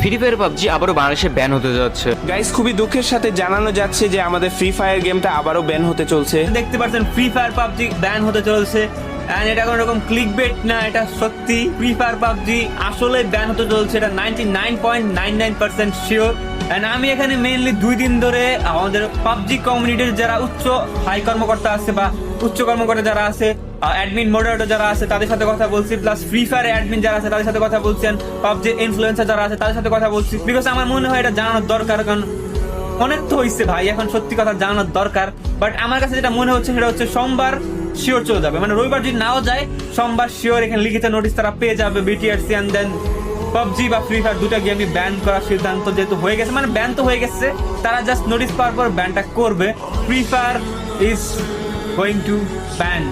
Free fire PUBG আবারও বাংলাদেশে ban হতে যাচ্ছে। গাইস, খুবই দুঃখের সাথে জানানো যাচ্ছে যে আমাদের ফ্রি ফায়ার গেমটা আবারও ব্যান হতে চলছে। দেখতে পাচ্ছেন ফ্রি ফায়ার পাবজি ব্যান হতে চলছে। এন্ড এটা কোনো রকম ক্লিক বেট না, এটা সত্যি ফ্রি ফায়ার পাবজি আসলে ব্যান হতে চলছে। এটা 99.99% শিওর। এন্ড আমি এখানে মেইনলি 2 দিন ধরে আমাদের পাবজি কমিউনিটির যারা উচ্চ হাই কর্মকর্তা আছে বা উচ্চ কর্মকর্তা যারা আছে, অ্যাডমিন মডারেটর যারা আছে তাদের সাথে কথা বলছি, প্লাস ফ্রি ফায়ার অ্যাডমিন যারা আছে তাদের সাথে কথা বলছেন, পাবজি ইনফ্লুয়েন্সার যারা আছে তাদের সাথে কথা বলছি। বিকজ আমার মনে হয় এটা জানানোর দরকার, কারণ অনেক তো হয়েছে ভাই, এখন সত্যি কথা জানানোর দরকার। বাট আমার কাছে যেটা মনে হচ্ছে সেটা হচ্ছে সোমবার শিওর চলে যাবে, মানে রবিবার যদি নাও যায় সোমবার শিওর এখানে লিখিত নোটিশ তারা পেয়ে যাবে বিটিআরসি। এন্ড দেন পাবজি বা ফ্রি ফায়ার দুটা গেমই ব্যান করার সিদ্ধান্ত যেহেতু হয়ে গেছে, মানে ব্যান তো হয়ে গেছে, তারা জাস্ট নোটিশ পাওয়ার পর ব্যানটা করবে। Free Fire is going to ban.